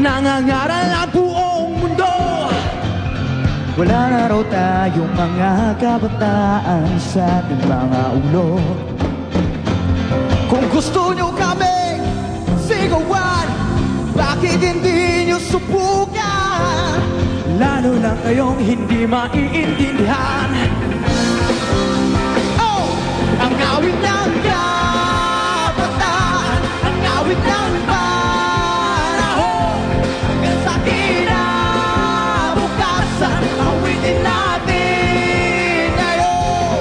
nangangaral ang buong mundo. Wala na raw tayong mga kabataan sa ating mga ulo. Kung gusto nyo kami sigawan, bakit hindi nyo subukan? Lalo na ngayong hindi maiintindihan. Oh! Ang awit ng kabataan, ang awit ng panahon, hanggang sa kinabukasan, awitin natin ngayon.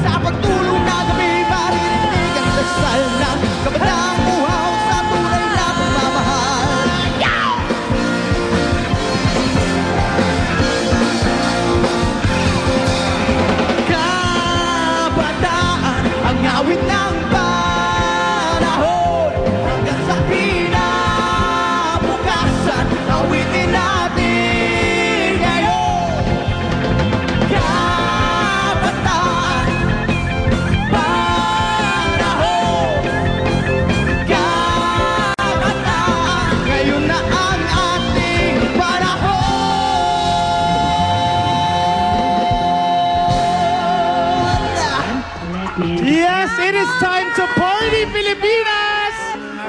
Sa pagtulong na kami marinig ang dasal ng kabataang buhaw sa tunay na pagmamahal. Kabataan, ang awit ng panahon, hanggang sa kinabukasan, awitin natin ngayon. Kabataan, panahon, kabataan, ngayon na ang ating panahon. Yes, it is time to party, Pilipinas!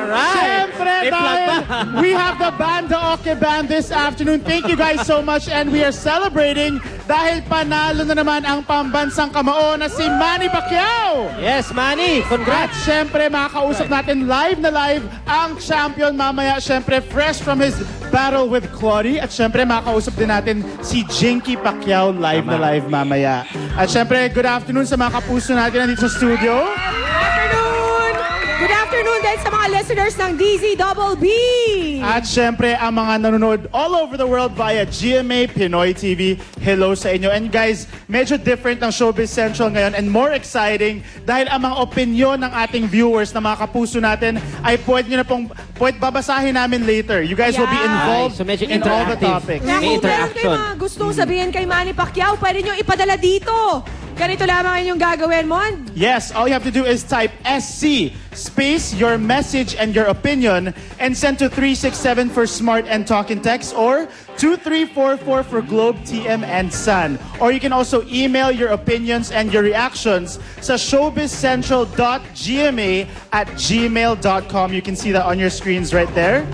Siyempre, dahil we have the Banda Oke Band this afternoon. Thank you guys so much, and we are celebrating dahil panalo na naman ang pambansang kamao na si Manny Pacquiao! Yes, Manny! At Congrats! syempre, makakausap natin live na live ang champion mamaya. Syempre, fresh from his battle with Claudy. At syempre, makakausap din natin si Jinky Pacquiao live na live mamaya. At syempre, good afternoon sa mga kapuso natin nandito sa studio. Good afternoon din sa mga listeners ng DZBB. At syempre, ang mga nanonood all over the world via GMA Pinoy TV, hello sa inyo. And guys, medyo different ang Showbiz Central ngayon and more exciting dahil ang mga opinion ng ating viewers na mga kapuso natin ay pwede babasahin namin later. You guys will be involved So medyo in all the interactive. topics. Kaya May kung meron kayo interaction. mga gustong sabihin kay Manny Pacquiao, pwede nyo ipadala dito. Ganito lamang inyong gagawin, Mon. Yes, all you have to do is type SC, space, your message and your opinion, and send to 367 for Smart and Talking Text or 2344 for Globe, TM, and Sun. Or you can also email your opinions and your reactions sa showbizcentral.gma@gmail.com. You can see that on your screens right there.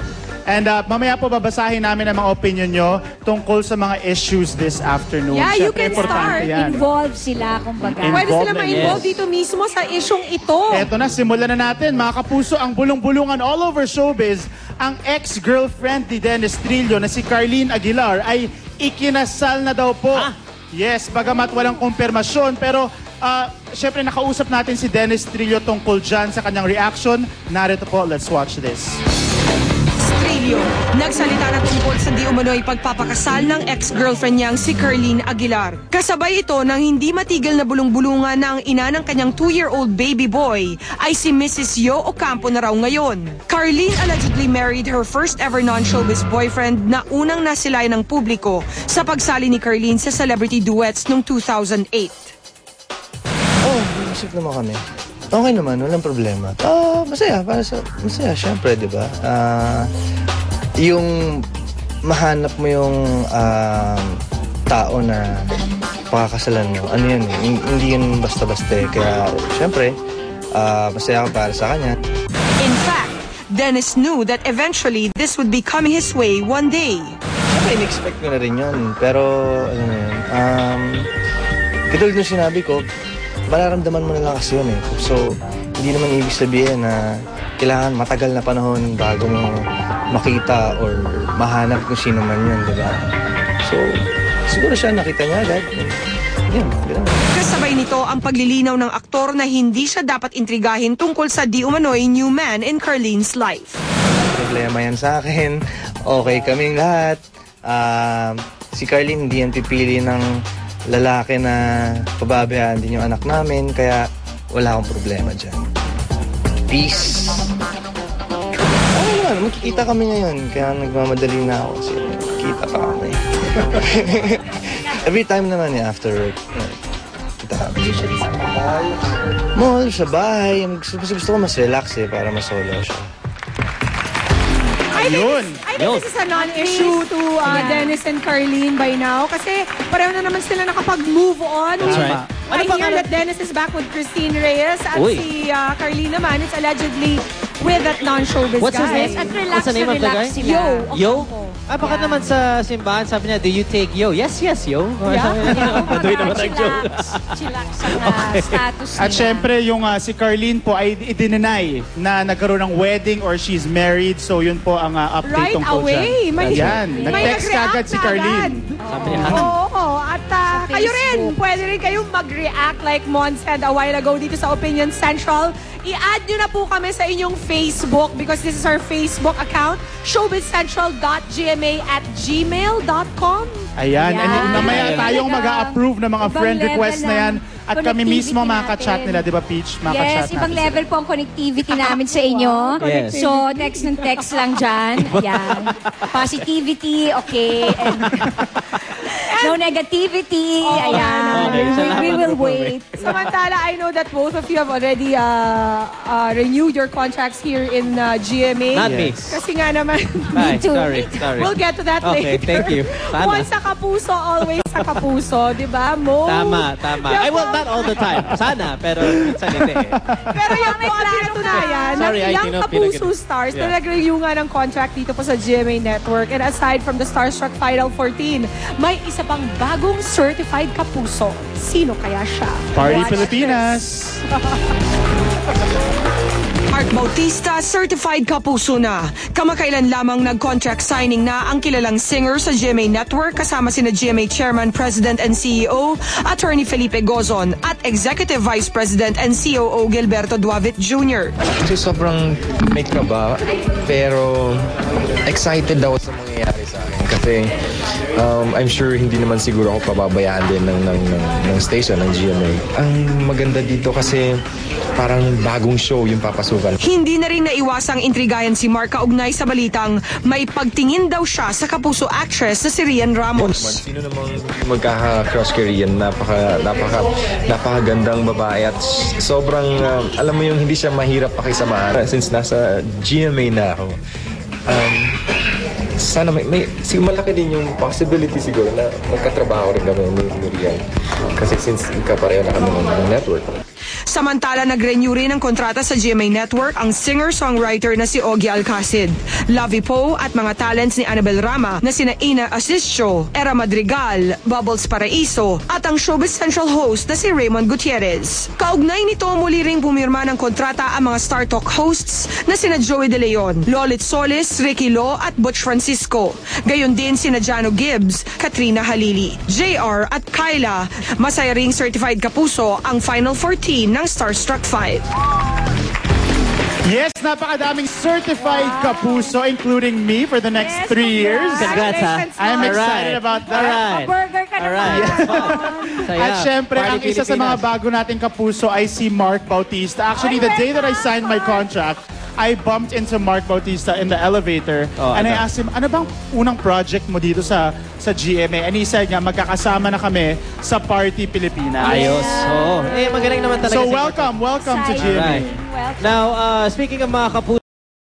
And mamaya po babasahin namin ang mga opinion nyo tungkol sa mga issues this afternoon. Yeah, you Syempre, can importante start. yan. Involved sila, kumbaga. Pwede sila Involvement, ma-involve yes. dito mismo sa isyong ito. Eto na, simulan na natin. Mga kapuso, ang bulong-bulungan all over showbiz, ang ex-girlfriend ni Dennis Trillo na si Carlene Aguilar ay ikinasal na daw po. Yes, bagamat walang kumpirmasyon, pero syempre nakausap natin si Dennis Trillo tungkol dyan sa kanyang reaction. Narito po, let's watch this. Trillo, nagsalita na tungkol sa di umano'y pagpapakasal ng ex-girlfriend niyang si Carlene Aguilar. Kasabay ito ng hindi matigil na bulong-bulungan na ang ina ng kanyang 2-year-old baby boy ay si Mrs. Yo Ocampo na raw ngayon. Carlene allegedly married her first ever non-showbiz boyfriend na unang nasilay ng publiko sa pagsali ni Carlene sa celebrity duets noong 2008. Oh, isip naman kami. Okay naman, walang problema. Masaya, masaya, syempre, di ba? Yung mahanap mo yung tao na pakakasalan mo, ano yun eh, hindi yun basta-basta eh. Kaya, syempre, masaya ka para sa kanya. In fact, Dennis knew that eventually this would be coming his way one day. Syempre, in-expect ko na rin yun. Pero, ano na yun, katulad nung sinabi ko, mararamdaman mo na lang kasi yun eh. So, hindi naman ibig sabihin na kailangan matagal na panahon bago mo makita or mahanap kung sino man yun, di ba? So, siguro siya nakita niya agad. Yan, ganun. Kasabay nito ang paglilinaw ng aktor na hindi siya dapat intrigahin tungkol sa di umano'y new man in Carlene's life. Problema yan sa akin. Okay kaming lahat. Si Carlene hindi yan pipili ng lalaki na pababayaan din yung anak namin, kaya wala akong problema dyan. Peace! Ano naman, magkikita kami ngayon, kaya nagmamadali na ako kasi magkikita pa kami. Every time naman after work, kita kami. Usually sa bahay? Mall, sa bahay. Gusto ko mas relax para mas solo siya. Ayun. I think this is a non-issue to Dennis and Carlene by now. Kasi pareho na naman sila nakapag-move on. That's right. I Ano hear pangalan? that Dennis is back with Christine Reyes at Uy. si Carlene naman is allegedly with that non-showbiz What's his guy. name? At relax What's the name na of the relax guy? sila. Yo. Yo? Baka naman sa simbahan, sabi niya, do you take yo? Yes, yes, yo. Maduwi naman ang joke. Chillax ang status At nila. syempre, yung si Carlene po ay i-deny na nagkaroon ng wedding or she's married. So yun po ang update Right tungkol away. dyan. Yan. Nag-text kagad si Carlene. Sabi niya, Oo. At kayo rin, pwede rin kayong mag-react like Mon said a while ago dito sa Opinion Central. I-add nyo na po kami sa inyong Facebook because this is our Facebook account, showbizcentral.gma@gmail.com. Ayan. And Yan. mamaya tayong mag-a-approve ng mga Ibang friend level request na yan. ng At kami mismo connectivity makaka-chat natin. nila, di ba Peach? Makaka-chat Yes, ibang natin level po ang connectivity namin sa inyo. Yes. So, text ng text lang dyan. Ayan. Positivity, okay. And no negativity. Ayan. Okay, salamat We will po, wait. Samantala, I know that both of you have already renewed your contracts here in GMA. Not me. Kasi nga naman, Ay, too. sorry. we'll get to that Okay, later. thank you. Sana. Once sa kapuso, always sa kapuso. Di ba, Mo? Tama. Yeah, I will not all the time. Sana, pero minsan hindi eh. Pero yan po ang pinatunayan ng Sorry, I ilang cannot Kapuso pinag- stars Yeah. na nag-renew nga ng contract dito po sa GMA Network. And aside from the Starstruck Final 14, may isa pang bagong certified Kapuso. Sino kaya siya? Party Watch Pilipinas! Art Bautista, certified kapuso na. Kamakailan lamang nag-contract signing na ang kilalang singer sa GMA Network kasama sina GMA Chairman, President and CEO, Attorney Felipe Gozon at Executive Vice President and COO Gilberto Duavit Jr. Kasi sobrang may kaba, pero excited daw sa mangyayari sa akin. Kasi I'm sure hindi naman siguro ako pababayaan din ng station, ng GMA. Ang maganda dito kasi parang bagong show yung papasukan. Hindi na rin naiwasang intrigayan si Mark kaugnay sa balitang may pagtingin daw siya sa kapuso actress na si Rian Ramos. Sino namang magkaka-crush kay Rian? Napakagandang babae at sobrang, alam mo yung hindi siya mahirap pakisamahan. Since nasa GMA na ako, sana malaki din yung possibility siguro na magkatrabaho rin kami ni Rian. Kasi since kapareho na kami ng network. Samantala, nag-renew rin ng kontrata sa GMA Network ang singer-songwriter na si Ogie Alcacid, Lovey Poe at mga talents ni Annabel Rama na sina Ina Asisio, Era Madrigal, Bubbles Paraiso at ang Showbiz Central host na si Raymond Gutierrez. Kaugnay nito, muli ring pumirma ng kontrata ang mga Star Talk hosts na sina Joey De Leon, Lolit Solis, Ricky Lo at Butch Francisco. Gayon din sina Jano Gibbs, Katrina Halili, JR at Kyla. Masaya ring certified kapuso ang Final 14 ng Starstruck 5. Yes, napakadaming certified kapuso, including me for the next 3 years. Congrats, ha? I'm Alright. excited about that. Alright. Burger ka Alright. naman. Saya. At syempre, Party ang isa sa mga Pilipinas. bago nating kapuso ay si Mark Bautista. Actually, the day that I signed my contract, I bumped into Mark Bautista in the elevator. Oh, and I ano? asked him, ano bang unang project mo dito sa GMA? And he said nga, magkakasama na kami sa Party Pilipinas. Ayos. Oo. Eh, magaling naman talaga. So si welcome to Exciting. GMA. Alright. Welcome. Now, speaking of mga kapuso,